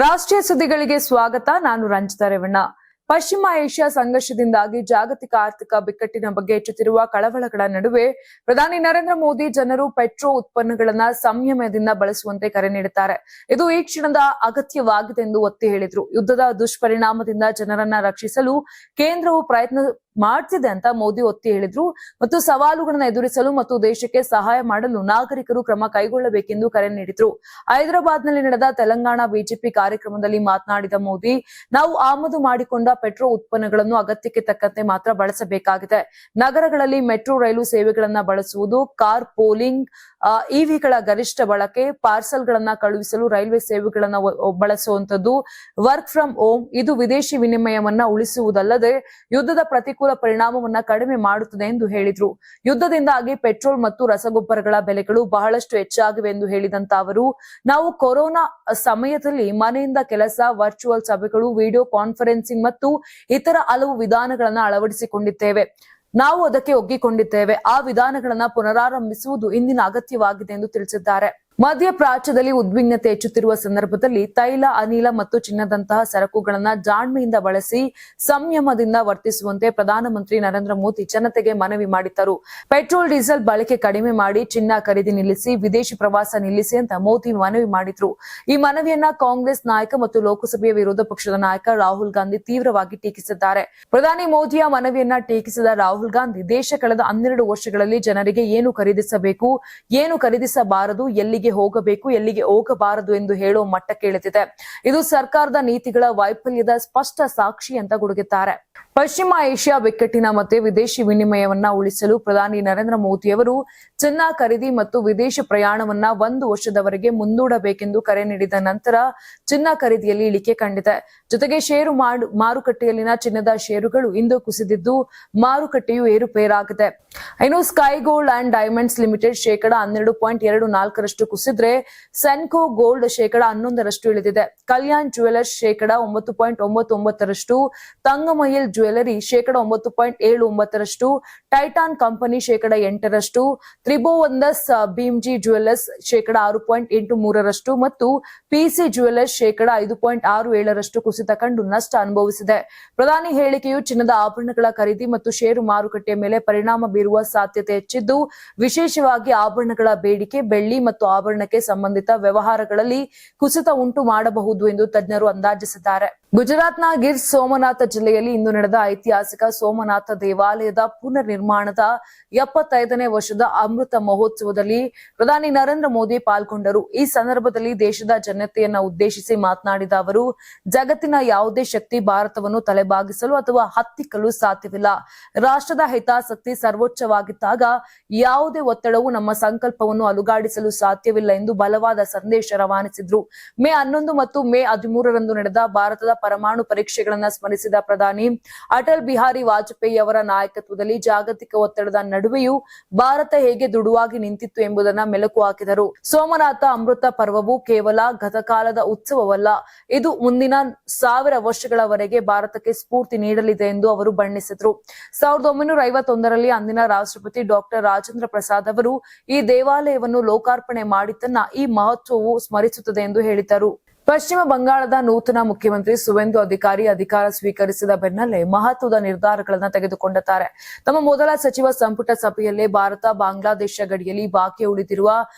ರಾಷ್ಟ್ರೀಯ ಸುದ್ದಿಗಳಿಗೆ ಸ್ವಾಗತ. ನಾನು ರಂಜಿತಾ ರೇವಣ್ಣ. ಪಶ್ಚಿಮ ಏಷ್ಯಾ ಸಂಘರ್ಷದಿಂದಾಗಿ ಜಾಗತಿಕ ಆರ್ಥಿಕ ಬಿಕ್ಕಟ್ಟಿನ ಬಗ್ಗೆ ಹೆಚ್ಚುತ್ತಿರುವ ಕಳವಳಗಳ ನಡುವೆ ಪ್ರಧಾನಿ ನರೇಂದ್ರ ಮೋದಿ ಜನರು ಪೆಟ್ರೋ ಉತ್ಪನ್ನಗಳನ್ನ ಸಂಯಮದಿಂದ ಬಳಸುವಂತೆ ಕರೆ ನೀಡಿದ್ದಾರೆ. ಇದು ಈ ಕ್ಷಣದ ಅಗತ್ಯವಾಗಿದೆ ಎಂದು ಒತ್ತಿ ಹೇಳಿದ್ರು. ಯುದ್ಧದ ದುಷ್ಪರಿಣಾಮದಿಂದ ಜನರನ್ನ ರಕ್ಷಿಸಲು ಕೇಂದ್ರವು ಪ್ರಯತ್ನ ಮಾಡ್ತಿದೆ ಅಂತ ಮೋದಿ ಒತ್ತಿ ಹೇಳಿದ್ರು. ಮತ್ತು ಸವಾಲುಗಳನ್ನು ಎದುರಿಸಲು ಮತ್ತು ದೇಶಕ್ಕೆ ಸಹಾಯ ಮಾಡಲು ನಾಗರಿಕರು ಕ್ರಮ ಕೈಗೊಳ್ಳಬೇಕೆಂದು ಕರೆ ನೀಡಿದ್ರು. ಹೈದರಾಬಾದ್ನಲ್ಲಿ ನಡೆದ ತೆಲಂಗಾಣ ಬಿಜೆಪಿ ಕಾರ್ಯಕ್ರಮದಲ್ಲಿ ಮಾತನಾಡಿದ ಮೋದಿ, ನಾವು ಆಮದು ಮಾಡಿಕೊಂಡ ಪೆಟ್ರೋ ಉತ್ಪನ್ನಗಳನ್ನು ಅಗತ್ಯಕ್ಕೆ ತಕ್ಕಂತೆ ಮಾತ್ರ ಬಳಸಬೇಕಾಗಿದೆ. ನಗರಗಳಲ್ಲಿ ಮೆಟ್ರೋ ರೈಲು ಸೇವೆಗಳನ್ನ ಬಳಸುವುದು, ಕಾರ್ ಪೋಲಿಂಗ್, ಇವಿಗಳ ಗರಿಷ್ಠ ಬಳಕೆ, ಪಾರ್ಸಲ್ಗಳನ್ನ ಕಳುಹಿಸಲು ರೈಲ್ವೆ ಸೇವೆಗಳನ್ನ ಬಳಸುವಂತದ್ದು, ವರ್ಕ್ ಫ್ರಮ್ ಹೋಮ್, ಇದು ವಿದೇಶಿ ವಿನಿಮಯವನ್ನ ಉಳಿಸುವುದಲ್ಲದೆ ಯುದ್ಧದ ಪ್ರತಿಕೂಲ ಪರಿಣಾಮವನ್ನ ಕಡಿಮೆ ಮಾಡುತ್ತದೆ ಎಂದು ಹೇಳಿದ್ರು. ಯುದ್ಧದಿಂದಾಗಿ ಪೆಟ್ರೋಲ್ ಮತ್ತು ರಸಗೊಬ್ಬರಗಳ ಬೆಲೆಗಳು ಬಹಳಷ್ಟು ಹೆಚ್ಚಾಗಿವೆ ಎಂದು ಹೇಳಿದಂತ ಅವರು, ನಾವು ಕೊರೋನಾ ಸಮಯದಲ್ಲಿ ಮನೆಯಿಂದ ಕೆಲಸ, ವರ್ಚುವಲ್ ಸಭೆಗಳು, ವಿಡಿಯೋ ಕಾನ್ಫರೆನ್ಸಿಂಗ್ ಮತ್ತು ಇತರ ಹಲವು ವಿಧಾನಗಳನ್ನ ಅಳವಡಿಸಿಕೊಂಡಿದ್ದೇವೆ. ನಾವು ಅದಕ್ಕೆ ಒಗ್ಗಿಕೊಂಡಿದ್ದೇವೆ. ಆ ವಿಧಾನಗಳನ್ನ ಪುನರಾರಂಭಿಸುವುದು ಇಂದಿನ ಅಗತ್ಯವಾಗಿದೆ ಎಂದು ತಿಳಿಸಿದ್ದಾರೆ. ಮಧ್ಯಪ್ರಾಚ್ಯದಲ್ಲಿ ಉದ್ವಿಗ್ನತೆ ಹೆಚ್ಚುತ್ತಿರುವ ಸಂದರ್ಭದಲ್ಲಿ ತೈಲ, ಅನಿಲ ಮತ್ತು ಚಿನ್ನದಂತಹ ಸರಕುಗಳನ್ನ ಜಾಣ್ಮೆಯಿಂದ ಬಳಸಿ ಸಂಯಮದಿಂದ ವರ್ತಿಸುವಂತೆ ಪ್ರಧಾನಮಂತ್ರಿ ನರೇಂದ್ರ ಮೋದಿ ಜನತೆಗೆ ಮನವಿ ಮಾಡಿದ್ದರು. ಪೆಟ್ರೋಲ್, ಡೀಸೆಲ್ ಬಳಕೆ ಕಡಿಮೆ ಮಾಡಿ, ಚಿನ್ನ ಖರೀದಿ ನಿಲ್ಲಿಸಿ, ವಿದೇಶಿ ಪ್ರವಾಸ ನಿಲ್ಲಿಸಿ ಅಂತ ಮೋದಿ ಮನವಿ ಮಾಡಿದ್ರು. ಈ ಮನವಿಯನ್ನ ಕಾಂಗ್ರೆಸ್ ನಾಯಕ ಮತ್ತು ಲೋಕಸಭೆಯ ವಿರೋಧ ಪಕ್ಷದ ನಾಯಕ ರಾಹುಲ್ ಗಾಂಧಿ ತೀವ್ರವಾಗಿ ಟೀಕಿಸಿದ್ದಾರೆ. ಪ್ರಧಾನಿ ಮೋದಿಯ ಮನವಿಯನ್ನ ಟೀಕಿಸಿದ ರಾಹುಲ್ ಗಾಂಧಿ, ದೇಶ ಕಳೆದ 12 ವರ್ಷಗಳಲ್ಲಿ ಜನರಿಗೆ ಏನು ಖರೀದಿಸಬೇಕು, ಏನು ಖರೀದಿಸಬಾರದು, ಎಲ್ಲಿಗೆ ಹೋಗಬೇಕು, ಎಲ್ಲಿಗೆ ಹೋಗಬಾರದು ಎಂದು ಹೇಳುವ ಮಟ್ಟಕ್ಕೆ ಇಳಿದಿದೆ. ಇದು ಸರ್ಕಾರದ ನೀತಿಗಳ ವೈಫಲ್ಯದ ಸ್ಪಷ್ಟ ಸಾಕ್ಷಿ ಅಂತ ಗುಡುಗಿದ್ದಾರೆ. ಪಶ್ಚಿಮ ಏಷ್ಯಾ ಬಿಕ್ಕಟ್ಟಿನ ಮಧ್ಯೆ ವಿದೇಶಿ ವಿನಿಮಯವನ್ನ ಉಳಿಸಲು ಪ್ರಧಾನಿ ನರೇಂದ್ರ ಮೋದಿಯವರು ಚಿನ್ನ ಖರೀದಿ ಮತ್ತು ವಿದೇಶಿ ಪ್ರಯಾಣವನ್ನ 1 ವರ್ಷದವರೆಗೆ ಮುಂದೂಡಬೇಕೆಂದು ಕರೆ ನೀಡಿದ ನಂತರ ಚಿನ್ನ ಖರೀದಿಯಲ್ಲಿ ಇಳಿಕೆ ಕಂಡಿದೆ. ಜೊತೆಗೆ ಷೇರು ಮಾರುಕಟ್ಟೆಯಲ್ಲಿನ ಚಿನ್ನದ ಷೇರುಗಳು ಇಂದು ಕುಸಿದಿದ್ದು ಮಾರುಕಟ್ಟೆಯು ಏರುಪೇರಾಗಿದೆ. ಇನ್ನು sky gold and diamonds limited ಶೇಕಡ 12.24% ಕುಸಿದ್ರೆ, ಸೆನ್ಕೋ ಗೋಲ್ಡ್ ಶೇಕಡ 11% ಇಳಿದಿದೆ. ಕಲ್ಯಾಣ್ ಜ್ಯುವೆಲರ್ಸ್ ಶೇಕಡ 9.99%, ತಂಗಮಯಿಲ್ ಜ್ಯುವೆಲರಿ ಶೇಕಡ 9.79%, ಟೈಟಾನ್ ಕಂಪನಿ ಶೇಕಡ 8%, ತ್ರಿಭುವನದಸ್ ಭೀಮ್ಜಿ ಜ್ಯುವೆಲರ್ಸ್ ಶೇಕಡ 6.83% ಮತ್ತು ಪಿಸಿ ಜ್ಯುವೆಲರ್ಸ್ ಶೇಕಡ 5.67% ಕುಸಿತ ಕಂಡು ನಷ್ಟ ಅನುಭವಿಸಿದೆ. ಪ್ರಧಾನಿ ಹೇಳಿಕೆಯು ಚಿನ್ನದ ಆಭರಣಗಳ ಖರೀದಿ ಮತ್ತು ಷೇರು ಮಾರುಕಟ್ಟೆಯ ಮೇಲೆ ಪರಿಣಾಮ ಬೀರುವ ಸಾಧ್ಯತೆ ಹೆಚ್ಚಿದ್ದು, ವಿಶೇಷವಾಗಿ ಆಭರಣಗಳ ಬೇಡಿಕೆ, ಬೆಳ್ಳಿ ಮತ್ತು ಆಭರಣಕ್ಕೆ ಸಂಬಂಧಿತ ವ್ಯವಹಾರಗಳಲ್ಲಿ ಕುಸಿತ ಉಂಟು ಮಾಡಬಹುದು ಎಂದು ತಜ್ಞರು ಅಂದಾಜಿಸಿದ್ದಾರೆ. ಗುಜರಾತ್ನ ಗಿರ್ ಸೋಮನಾಥ ಜಿಲ್ಲೆಯಲ್ಲಿ ಇಂದು ನಡೆದ ಐತಿಹಾಸಿಕ ಸೋಮನಾಥ ದೇವಾಲಯದ ಪುನರ್ ನಿರ್ಮಾಣದ 75ನೇ ವರ್ಷದ ಅಮೃತ ಮಹೋತ್ಸವದಲ್ಲಿ ಪ್ರಧಾನಿ ನರೇಂದ್ರ ಮೋದಿ ಪಾಲ್ಗೊಂಡರು. ಈ ಸಂದರ್ಭದಲ್ಲಿ ದೇಶದ ಜನತೆಯನ್ನ ಉದ್ದೇಶಿಸಿ ಮಾತನಾಡಿದ ಅವರು, ಜಗತ್ತಿನ ಯಾವುದೇ ಶಕ್ತಿ ಭಾರತವನ್ನು ತಲೆಬಾಗಿಸಲು ಅಥವಾ ಹತ್ತಿಕ್ಕಲು ಸಾಧ್ಯವಿಲ್ಲ. ರಾಷ್ಟ್ರದ ಹಿತಾಸಕ್ತಿ ಸರ್ವೋಚ್ಚವಾಗಿದ್ದಾಗ ಯಾವುದೇ ಒತ್ತಡವು ನಮ್ಮ ಸಂಕಲ್ಪವನ್ನು ಅಲುಗಾಡಿಸಲು ಸಾಧ್ಯವಿಲ್ಲ ಎಂದು ಬಲವಾದ ಸಂದೇಶ ರವಾನಿಸಿದ್ರು. ಮೇ 11 ಮತ್ತು ಮೇ 13ರಂದು ನಡೆದ ಭಾರತದ ಪರಮಾಣು ಪರೀಕ್ಷೆಗಳನ್ನ ಸ್ಮರಿಸಿದ ಪ್ರಧಾನಿ, ಅಟಲ್ ಬಿಹಾರಿ ವಾಜಪೇಯಿ ಅವರ ನಾಯಕತ್ವದಲ್ಲಿ ಜಾಗತಿಕ ಒತ್ತಡದ ನಡುವೆಯೂ ಭಾರತ ಹೇಗೆ ದುಡುವಾಗಿ ನಿಂತಿತ್ತು ಎಂಬುದನ್ನ ಮೆಲುಕು ಹಾಕಿದರು. ಸೋಮನಾಥ ಅಮೃತ ಪರ್ವವು ಕೇವಲ ಗತಕಾಲದ ಉತ್ಸವವಲ್ಲ, ಇದು ಮುಂದಿನ 1000 ವರ್ಷಗಳವರೆಗೆ ಭಾರತಕ್ಕೆ ಸ್ಫೂರ್ತಿ ನೀಡಲಿದೆ ಎಂದು ಅವರು ಬಣ್ಣಿಸಿದರು. 1951ರಲ್ಲಿ ಅಂದಿನ ರಾಷ್ಟ್ರಪತಿ ಡಾಕ್ಟರ್ ರಾಜೇಂದ್ರ ಪ್ರಸಾದ್ ಅವರು ಈ ದೇವಾಲಯವನ್ನು ಲೋಕಾರ್ಪಣೆ ಮಾಡಿದ್ದನ್ನ ಈ ಮಹತ್ವವು ಸ್ಮರಿಸುತ್ತದೆ ಎಂದು ಹೇಳಿದರು. ಪಶ್ಚಿಮ ಬಂಗಾಳದ ನೂತನ ಮುಖ್ಯಮಂತ್ರಿ ಸುವೇಂದು ಅಧಿಕಾರಿ ಅಧಿಕಾರ ಸ್ವೀಕರಿಸಿದ ಬೆನ್ನಲ್ಲೇ ಮಹತ್ವದ ನಿರ್ಧಾರಗಳನ್ನು ತೆಗೆದುಕೊಂಡಿದ್ದಾರೆ. ತಮ್ಮ ಮೊದಲ ಸಚಿವ ಸಂಪುಟ ಸಭೆಯಲ್ಲೇ ಭಾರತ ಬಾಂಗ್ಲಾದೇಶ ಗಡಿಯಲ್ಲಿ ಬಾಕಿ ಉಳಿದಿರುವ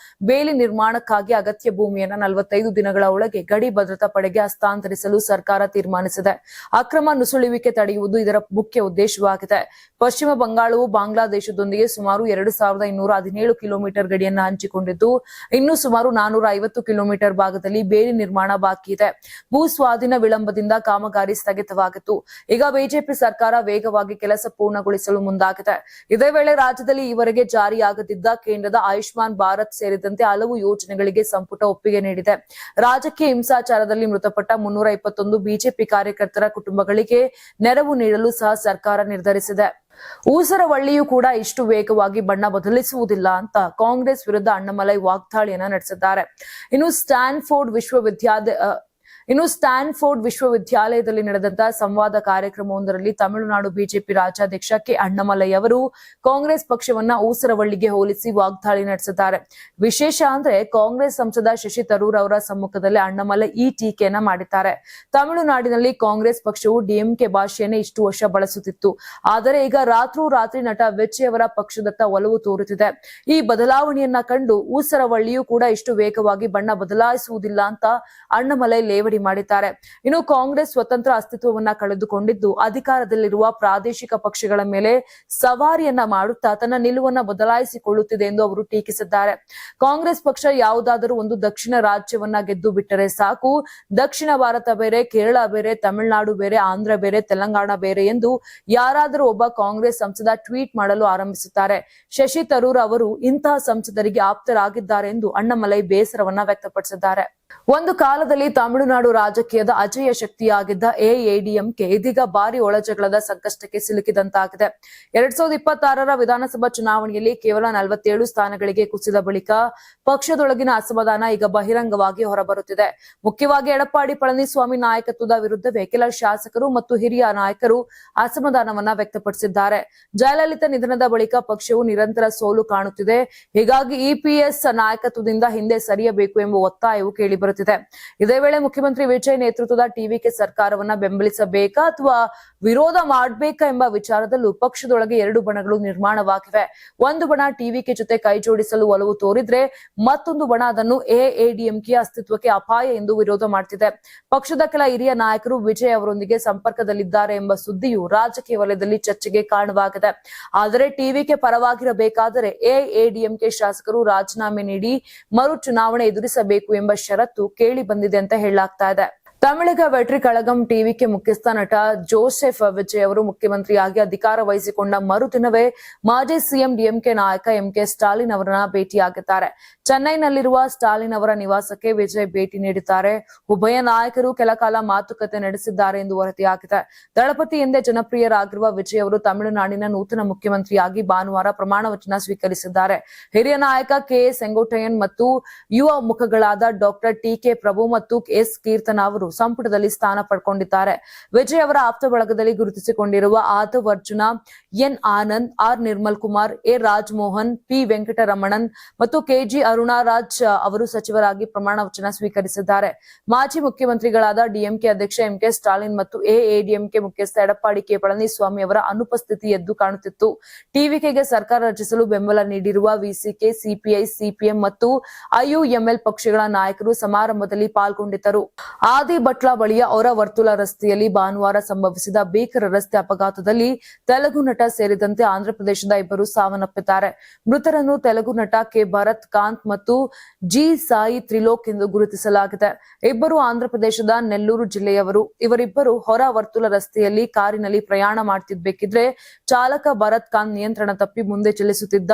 ಬೇಲಿ ನಿರ್ಮಾಣಕ್ಕಾಗಿ ಅಗತ್ಯ ಭೂಮಿಯನ್ನು 45 ದಿನಗಳ ಒಳಗೆ ಗಡಿ ಭದ್ರತಾ ಪಡೆಗೆ ಹಸ್ತಾಂತರಿಸಲು ಸರ್ಕಾರ ತೀರ್ಮಾನಿಸಿದೆ. ಅಕ್ರಮ ನುಸುಳುವಿಕೆ ತಡೆಯುವುದು ಇದರ ಮುಖ್ಯ ಉದ್ದೇಶವಾಗಿದೆ. ಪಶ್ಚಿಮ ಬಂಗಾಳವು ಬಾಂಗ್ಲಾದೇಶದೊಂದಿಗೆ ಸುಮಾರು 2217 ಕಿಲೋಮೀಟರ್ ಗಡಿಯನ್ನು ಹಂಚಿಕೊಂಡಿದ್ದು, ಇನ್ನು ಸುಮಾರು 450 ಕಿಲೋಮೀಟರ್ ಭಾಗದಲ್ಲಿ ಬೇಲಿ ನಿರ್ಮಾಣ ಬಾಕಿ ಇದೆ. ಭೂ ಸ್ವಾಧೀನ ವಿಳಂಬದಿಂದ ಕಾಮಗಾರಿ ಸ್ಥಗಿತವಾಗಿತ್ತು. ಈಗ ಬಿಜೆಪಿ ಸರ್ಕಾರ ವೇಗವಾಗಿ ಕೆಲಸ ಪೂರ್ಣಗೊಳಿಸಲು ಮುಂದಾಗಿದೆ. ಇದೇ ವೇಳೆ ರಾಜ್ಯದಲ್ಲಿ ಈವರೆಗೆ ಜಾರಿಯಾಗದಿದ್ದ ಕೇಂದ್ರದ ಆಯುಷ್ಮಾನ್ ಭಾರತ್ ಸೇರಿದಂತೆ ಹಲವು ಯೋಜನೆಗಳಿಗೆ ಸಂಪುಟ ಒಪ್ಪಿಗೆ ನೀಡಿದೆ. ರಾಜಕೀಯ ಹಿಂಸಾಚಾರದಲ್ಲಿ ಮೃತಪಟ್ಟ 321 ಬಿಜೆಪಿ ಕಾರ್ಯಕರ್ತರ ಕುಟುಂಬಗಳಿಗೆ ನೆರವು ನೀಡಲು ಸಹ ಸರ್ಕಾರ ನಿರ್ಧರಿಸಿದೆ. ಊಸರವಳ್ಳಿಯೂ ಕೂಡ ಇಷ್ಟು ವೇಗವಾಗಿ ಬಣ್ಣ ಬದಲಿಸುವುದಿಲ್ಲ ಅಂತ ಕಾಂಗ್ರೆಸ್ ವಿರುದ್ಧ ಅಣ್ಣಾಮಲೈ ವಾಗ್ದಾಳಿಯನ್ನ ನಡೆಸಿದ್ದಾರೆ. ಇನ್ನು ಸ್ಟ್ಯಾನ್ಫೋರ್ಡ್ ಇನ್ನು ಸ್ಟ್ಯಾನ್ಫೋರ್ಡ್ ವಿಶ್ವವಿದ್ಯಾಲಯದಲ್ಲಿ ನಡೆದಂತಹ ಸಂವಾದ ಕಾರ್ಯಕ್ರಮವೊಂದರಲ್ಲಿ ತಮಿಳುನಾಡು ಬಿಜೆಪಿ ರಾಜ್ಯಾಧ್ಯಕ್ಷ ಕೆ ಅಣ್ಣಾಮಲೈ ಅವರು ಕಾಂಗ್ರೆಸ್ ಪಕ್ಷವನ್ನ ಊಸರವಳ್ಳಿಗೆ ಹೋಲಿಸಿ ವಾಗ್ದಾಳಿ ನಡೆಸಿದ್ದಾರೆ. ವಿಶೇಷ ಅಂದ್ರೆ ಕಾಂಗ್ರೆಸ್ ಸಂಸದ ಶಶಿ ತರೂರ್ ಅವರ ಸಮ್ಮುಖದಲ್ಲಿ ಅಣ್ಣಾಮಲೈ ಈ ಟೀಕೆಯನ್ನ ಮಾಡಿದ್ದಾರೆ. ತಮಿಳುನಾಡಿನಲ್ಲಿ ಕಾಂಗ್ರೆಸ್ ಪಕ್ಷವು ಡಿಎಂಕೆ ಭಾಷೆಯನ್ನೇ ಇಷ್ಟು ವರ್ಷ ಬಳಸುತ್ತಿತ್ತು. ಆದರೆ ಈಗ ರಾತ್ರೋರಾತ್ರಿ ನಟ ವಿಜಯ್ ಅವರ ಪಕ್ಷದತ್ತ ಒಲವು ತೋರುತ್ತಿದೆ. ಈ ಬದಲಾವಣೆಯನ್ನ ಕಂಡು ಊಸರವಳ್ಳಿಯೂ ಕೂಡ ಇಷ್ಟು ವೇಗವಾಗಿ ಬಣ್ಣ ಬದಲಾಯಿಸುವುದಿಲ್ಲ ಅಂತ ಅಣ್ಣಾಮಲೈ ಲೇವಡಿ ಮಾಡಿದ್ದಾರೆ. ಇನ್ನು ಕಾಂಗ್ರೆಸ್ ಸ್ವತಂತ್ರ ಅಸ್ತಿತ್ವವನ್ನ ಕಳೆದುಕೊಂಡಿದ್ದು ಅಧಿಕಾರದಲ್ಲಿರುವ ಪ್ರಾದೇಶಿಕ ಪಕ್ಷಗಳ ಮೇಲೆ ಸವಾರಿಯನ್ನ ಮಾಡುತ್ತಾ ತನ್ನ ನಿಲುವನ್ನ ಬದಲಾಯಿಸಿಕೊಳ್ಳುತ್ತಿದೆ ಎಂದು ಅವರು ಟೀಕಿಸಿದ್ದಾರೆ. ಕಾಂಗ್ರೆಸ್ ಪಕ್ಷ ಯಾವುದಾದರೂ ಒಂದು ದಕ್ಷಿಣ ರಾಜ್ಯವನ್ನ ಗೆದ್ದು ಬಿಟ್ಟರೆ ಸಾಕು, ದಕ್ಷಿಣ ಭಾರತ ಬೇರೆ, ಕೇರಳ ಬೇರೆ, ತಮಿಳುನಾಡು ಬೇರೆ, ಆಂಧ್ರ ಬೇರೆ, ತೆಲಂಗಾಣ ಬೇರೆ ಎಂದು ಯಾರಾದರೂ ಒಬ್ಬ ಕಾಂಗ್ರೆಸ್ ಸಂಸದ ಟ್ವೀಟ್ ಮಾಡಲು ಆರಂಭಿಸುತ್ತಾರೆ. ಶಶಿ ತರೂರ್ ಅವರು ಇಂತಹ ಸಂಸದರಿಗೆ ಆಪ್ತರಾಗಿದ್ದಾರೆ ಎಂದು ಅಣ್ಣಾಮಲೈ ಬೇಸರವನ್ನ ವ್ಯಕ್ತಪಡಿಸಿದ್ದಾರೆ. ಒಂದು ಕಾಲದಲ್ಲಿ ತಮಿಳುನಾಡು ರಾಜಕೀಯದ ಅಜೇಯ ಶಕ್ತಿಯಾಗಿದ್ದ ಎಐಎಡಿಎಂಕೆ ಇದೀಗ ಭಾರಿ ಒಳಜಗಳದ ಸಂಕಷ್ಟಕ್ಕೆ ಸಿಲುಕಿದಂತಾಗಿದೆ. 2026ರ ವಿಧಾನಸಭಾ ಚುನಾವಣೆಯಲ್ಲಿ ಕೇವಲ 47 ಸ್ಥಾನಗಳಿಗೆ ಕುಸಿದ ಬಳಿಕ ಪಕ್ಷದೊಳಗಿನ ಅಸಮಾಧಾನ ಈಗ ಬಹಿರಂಗವಾಗಿ ಹೊರಬರುತ್ತಿದೆ. ಮುಖ್ಯವಾಗಿ ಎಡಪ್ಪಾಡಿ ಪಳನಿಸ್ವಾಮಿ ನಾಯಕತ್ವದ ವಿರುದ್ಧವೇ ಕೆಲ ಶಾಸಕರು ಮತ್ತು ಹಿರಿಯ ನಾಯಕರು ಅಸಮಾಧಾನವನ್ನ ವ್ಯಕ್ತಪಡಿಸಿದ್ದಾರೆ. ಜಯಲಲಿತಾ ನಿಧನದ ಬಳಿಕ ಪಕ್ಷವು ನಿರಂತರ ಸೋಲು ಕಾಣುತ್ತಿದೆ. ಹೀಗಾಗಿ ಇಪಿಎಸ್ ನಾಯಕತ್ವದಿಂದ ಹಿಂದೆ ಸರಿಯಬೇಕು ಎಂಬ ಒತ್ತಾಯವು ಕೇಳಿಬರುತ್ತಿದೆ. ಇದೇ ವೇಳೆ ಮುಖ್ಯಮಂತ್ರಿ ವಿಜಯ್ ನೇತೃತ್ವದ ಟಿವಿಕೆ ಸರ್ಕಾರವನ್ನ ಬೆಂಬಲಿಸಬೇಕಾ ಅಥವಾ ವಿರೋಧ ಮಾಡಬೇಕಾ ಎಂಬ ವಿಚಾರದಲ್ಲೂ ಪಕ್ಷದೊಳಗೆ 2 ಬಣಗಳು ನಿರ್ಮಾಣವಾಗಿವೆ. ಒಂದು ಬಣ ಟಿವಿಕೆ ಜೊತೆ ಕೈ ಜೋಡಿಸಲು ಒಲವು ತೋರಿದ್ರೆ, ಮತ್ತೊಂದು ಬಣ ಅದನ್ನು ಎಐಎಡಿಎಂಕೆ ಅಸ್ತಿತ್ವಕ್ಕೆ ಅಪಾಯ ಎಂದು ವಿರೋಧ ಮಾಡುತ್ತಿದೆ. ಪಕ್ಷದ ಕೆಲ ಹಿರಿಯ ನಾಯಕರು ವಿಜಯ್ ಅವರೊಂದಿಗೆ ಸಂಪರ್ಕದಲ್ಲಿದ್ದಾರೆ ಎಂಬ ಸುದ್ದಿಯು ರಾಜಕೀಯ ವಲಯದಲ್ಲಿ ಚರ್ಚೆಗೆ ಕಾರಣವಾಗಿದೆ. ಆದರೆ ಟಿವಿಕೆ ಪರವಾಗಿರಬೇಕಾದರೆ ಎಐಎಡಿಎಂಕೆ ಶಾಸಕರು ರಾಜೀನಾಮೆ ನೀಡಿ ಮರು ಚುನಾವಣೆ ಎದುರಿಸಬೇಕು ಎಂಬ ಷರತ್ತು ಕೇಳಿ ಬಂದಿದೆ ಅಂತ ಹೇಳಲಾಗ್ತಾ ಇದೆ. ತಮಿಳಿಗ ವೆಟ್ರಿ ಕಳಗಂ ಟಿವಿಕೆ ಮುಖ್ಯಸ್ಥ ನಟ ಜೋಸೆಫ್ ವಿಜಯ್ ಅವರು ಮುಖ್ಯಮಂತ್ರಿಯಾಗಿ ಅಧಿಕಾರ ವಹಿಸಿಕೊಂಡ ಮರುದಿನವೇ ಮಾಜಿ ಸಿಎಂ ಡಿಎಂಕೆ ನಾಯಕ ಎಂಕೆ ಸ್ಟಾಲಿನ್ ಅವರನ್ನ ಭೇಟಿಯಾಗಿದ್ದಾರೆ. ಚೆನ್ನೈನಲ್ಲಿರುವ ಸ್ಟಾಲಿನ್ ಅವರ ನಿವಾಸಕ್ಕೆ ವಿಜಯ್ ಭೇಟಿ ನೀಡಿದ್ದಾರೆ. ಉಭಯ ನಾಯಕರು ಕೆಲ ಕಾಲ ಮಾತುಕತೆ ನಡೆಸಿದ್ದಾರೆ ಎಂದು ವರದಿಯಾಗಿದೆ. ದಳಪತಿ ಎಂದೇ ಜನಪ್ರಿಯರಾಗಿರುವ ವಿಜಯ್ ಅವರು ತಮಿಳುನಾಡಿನ ನೂತನ ಮುಖ್ಯಮಂತ್ರಿಯಾಗಿ ಭಾನುವಾರ ಪ್ರಮಾಣ ವಚನ ಸ್ವೀಕರಿಸಿದ್ದಾರೆ. ಹಿರಿಯ ನಾಯಕ ಕೆ ಸೆಂಗೋಟಯ್ಯನ್ ಮತ್ತು ಯುವ ಮುಖಗಳಾದ ಡಾಕ್ಟರ್ ಟಿ.ಕೆ. ಪ್ರಭು ಮತ್ತು ಎಸ್. ಕೀರ್ತನ ಅವರು ಸಂಪುಟದಲ್ಲಿ ಸ್ಥಾನ ಪಡ್ಕೊಂಡಿದ್ದಾರೆ. ವಿಜಯ್ ಅವರ ಆಪ್ತ ಬಳಗದಲ್ಲಿ ಗುರುತಿಸಿಕೊಂಡಿರುವ Aadhav Arjuna, N Anand, R Nirmal Kumar, A Rajamohan, P Venkataramanan ಮತ್ತು ಕೆಜಿ ಅರುಣಾರಾಜ್ ಅವರು ಸಚಿವರಾಗಿ ಪ್ರಮಾಣ ವಚನ ಸ್ವೀಕರಿಸಿದ್ದಾರೆ. ಮಾಜಿ ಮುಖ್ಯಮಂತ್ರಿಗಳಾದ ಡಿಎಂಕೆ ಅಧ್ಯಕ್ಷ ಎಂಕೆ ಸ್ಟಾಲಿನ್ ಮತ್ತು ಎಐಎಡಿಎಂಕೆ ಮುಖ್ಯಸ್ಥ ಎಡಪ್ಪಾಡಿ ಕೆ ಪಳನಿಸ್ವಾಮಿ ಅವರ ಅನುಪಸ್ಥಿತಿ ಎದ್ದು ಕಾಣುತ್ತಿತ್ತು. ಟಿವಿಕೆಗೆ ಸರ್ಕಾರ ರಚಿಸಲು ಬೆಂಬಲ ನೀಡಿರುವ ವಿಸಿಕೆ, ಸಿಪಿಐ, ಸಿಪಿಎಂ ಮತ್ತು ಐಯುಎಂಎಲ್ ಪಕ್ಷಗಳ ನಾಯಕರು ಸಮಾರಂಭದಲ್ಲಿ ಪಾಲ್ಗೊಂಡಿದ್ದರು. ಆದಿಬಟ್ಲ ಬಳಿಯ ಹೊರ ವರ್ತುಲ ರಸ್ತೆಯಲ್ಲಿ ಭಾನುವಾರ ಸಂಭವಿಸಿದ ಭೀಕರ ರಸ್ತೆ ಅಪಘಾತದಲ್ಲಿ ತೆಲುಗು ನಟ ಸೇರಿದಂತೆ ಆಂಧ್ರಪ್ರದೇಶದ 2 ಸಾವನ್ನಪ್ಪಿದ್ದಾರೆ. ಮೃತರನ್ನು ತೆಲುಗು ನಟ ಕೆ ಭರತ್ ಕಾಂತ್ ಮತ್ತು ಜಿ ಸಾಯಿ ತ್ರಿಲೋಕ್ ಎಂದು ಗುರುತಿಸಲಾಗಿದೆ. ಇಬ್ಬರು ಆಂಧ್ರಪ್ರದೇಶದ ನೆಲ್ಲೂರು ಜಿಲ್ಲೆಯವರು. ಇವರಿಬ್ಬರು ಹೊರ ವರ್ತುಲ ರಸ್ತೆಯಲ್ಲಿ ಕಾರಿನಲ್ಲಿ ಪ್ರಯಾಣ ಮಾಡುತ್ತಿದ್ದಬೇಕಿದ್ರೆ ಚಾಲಕ ಭರತ್ ಕಾಂತ್ ನಿಯಂತ್ರಣ ತಪ್ಪಿ ಮುಂದೆ ಚಲಿಸುತ್ತಿದ್ದ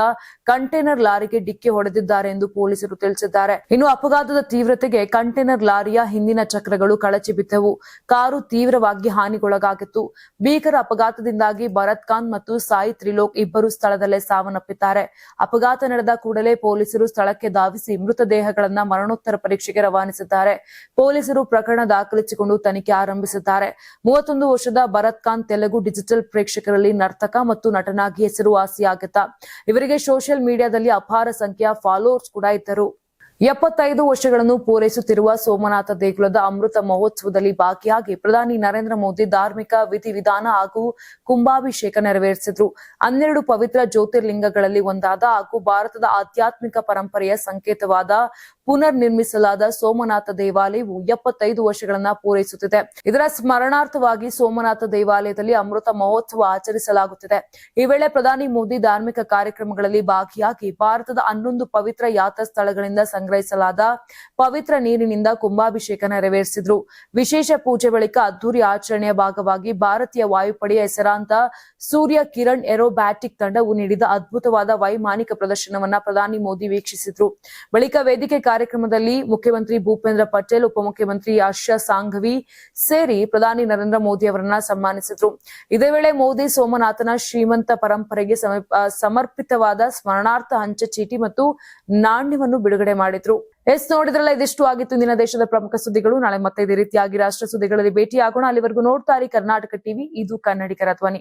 ಕಂಟೈನರ್ ಲಾರಿಗೆ ಡಿಕ್ಕಿ ಹೊಡೆದಿದ್ದಾರೆ ಎಂದು ಪೊಲೀಸರು ತಿಳಿಸಿದ್ದಾರೆ. ಇನ್ನು ಅಪಘಾತದ ತೀವ್ರತೆಗೆ ಕಂಟೈನರ್ ಲಾರಿಯ ಹಿಂದಿನ ಚಕ್ರಗಳು ಕಳಚಿ ಬಿದ್ದವು. ಕಾರು ತೀವ್ರವಾಗಿ ಹಾನಿಗೊಳಗಾಗಿತ್ತು. ಭೀಕರ ಅಪಘಾತದಿಂದಾಗಿ ಭರತ್ ಕಾಂತ್ ಮತ್ತು ಸಾಯಿ ತ್ರಿಲೋಕ್ ಇಬ್ಬರು ಸ್ಥಳದಲ್ಲೇ ಸಾವನ್ನಪ್ಪಿದ್ದಾರೆ. ಅಪಘಾತ ನಡೆದ ಕೂಡಲೇ ಪೊಲೀಸರು ಸ್ಥಳಕ್ಕೆ ಧಾವಿಸಿ ಮೃತದೇಹಗಳನ್ನ ಮರಣೋತ್ತರ ಪರೀಕ್ಷೆಗೆ ರವಾನಿಸಿದ್ದಾರೆ. ಪೊಲೀಸರು ಪ್ರಕರಣ ದಾಖಲಿಸಿಕೊಂಡು ತನಿಖೆ ಆರಂಭಿಸಿದ್ದಾರೆ. 31 ವರ್ಷದ ಭರತ್ ಕಾಂತ್ ತೆಲುಗು ಡಿಜಿಟಲ್ ಪ್ರೇಕ್ಷಕರಲ್ಲಿ ನರ್ತಕ ಮತ್ತು ನಟನಾಗಿ ಹೆಸರುವಾಸಿಯಾಗಿದ್ದ. ಇವರಿಗೆ ಸೋಷಿಯಲ್ ಮೀಡಿಯಾದಲ್ಲಿ ಅಪಾರ ಸಂಖ್ಯೆಯ ಫಾಲೋವರ್ಸ್ ಕೂಡ ಇದ್ದರು. 75 ವರ್ಷಗಳನ್ನು ಪೂರೈಸುತ್ತಿರುವ ಸೋಮನಾಥ ದೇಗುಲದ ಅಮೃತ ಮಹೋತ್ಸವದಲ್ಲಿ ಭಾಗಿಯಾಗಿ ಪ್ರಧಾನಿ ನರೇಂದ್ರ ಮೋದಿ ಧಾರ್ಮಿಕ ವಿಧಿವಿಧಾನ ಹಾಗೂ ಕುಂಭಾಭಿಷೇಕ ನೆರವೇರಿಸಿದ್ರು. 12 ಪವಿತ್ರ ಜ್ಯೋತಿರ್ಲಿಂಗಗಳಲ್ಲಿ ಒಂದಾದ ಹಾಗೂ ಭಾರತದ ಆಧ್ಯಾತ್ಮಿಕ ಪರಂಪರೆಯ ಸಂಕೇತವಾದ ಪುನರ್ ನಿರ್ಮಿಸಲಾದ ಸೋಮನಾಥ ದೇವಾಲಯವು 75 ವರ್ಷಗಳನ್ನ ಪೂರೈಸುತ್ತಿದೆ. ಇದರ ಸ್ಮರಣಾರ್ಥವಾಗಿ ಸೋಮನಾಥ ದೇವಾಲಯದಲ್ಲಿ ಅಮೃತ ಮಹೋತ್ಸವ ಆಚರಿಸಲಾಗುತ್ತಿದೆ. ಈ ವೇಳೆ ಪ್ರಧಾನಿ ಮೋದಿ ಧಾರ್ಮಿಕ ಕಾರ್ಯಕ್ರಮಗಳಲ್ಲಿ ಭಾಗಿಯಾಗಿ ಭಾರತದ 11 ಪವಿತ್ರ ಯಾತ್ರಾ ಸ್ಥಳಗಳಿಂದ ಸಂಗ್ರಹಿಸಲಾದ ಪವಿತ್ರ ನೀರಿನಿಂದ ಕುಂಭಾಭಿಷೇಕ ನೆರವೇರಿಸಿದ್ರು. ವಿಶೇಷ ಪೂಜೆ ಬಳಿಕ ಅದ್ದೂರಿ ಆಚರಣೆಯ ಭಾಗವಾಗಿ ಭಾರತೀಯ ವಾಯುಪಡೆಯ ಹೆಸರಾಂತ ಸೂರ್ಯ ಕಿರಣ್ ಏರೋಬ್ಯಾಟಿಕ್ ತಂಡವು ನೀಡಿದ ಅದ್ಭುತವಾದ ವೈಮಾನಿಕ ಪ್ರದರ್ಶನವನ್ನ ಪ್ರಧಾನಿ ಮೋದಿ ವೀಕ್ಷಿಸಿದ್ರು. ಬಳಿಕ ವೇದಿಕೆ ಕಾರ್ಯಕ್ರಮದಲ್ಲಿ ಮುಖ್ಯಮಂತ್ರಿ ಭೂಪೇಂದ್ರ ಪಟೇಲ್, ಉಪಮುಖ್ಯಮಂತ್ರಿ ಹರ್ಷ ಸಾಂಘವಿ ಸೇರಿ ಪ್ರಧಾನಿ ನರೇಂದ್ರ ಮೋದಿ ಅವರನ್ನ ಸನ್ಮಾನಿಸಿದ್ರು. ಇದೇ ವೇಳೆ ಮೋದಿ ಸೋಮನಾಥನ ಶ್ರೀಮಂತ ಪರಂಪರೆಗೆ ಸಮರ್ಪಿತವಾದ ಸ್ಮರಣಾರ್ಥ ಹಂಚ ಚೀಟಿ ಮತ್ತು ನಾಣ್ಯವನ್ನು ಬಿಡುಗಡೆ ಮಾಡಿದ್ರು. ನೋಡಿದ್ರಲ್ಲ, ಇದಿಷ್ಟು ಆಗಿತ್ತು ಇಂದಿನ ದೇಶದ ಪ್ರಮುಖ ಸುದ್ದಿಗಳು. ನಾಳೆ ಮತ್ತೆ ಇದೇ ರೀತಿಯಾಗಿ ರಾಷ್ಟ್ರ ಸುದ್ದಿಗಳಲ್ಲಿ ಭೇಟಿಯಾಗೋಣ. ಅಲ್ಲಿವರೆಗೂ ನೋಡ್ತಾ ಇರಿ ಕರ್ನಾಟಕ ಟಿವಿ, ಇದು ಕನ್ನಡಿಗರ ಧ್ವನಿ.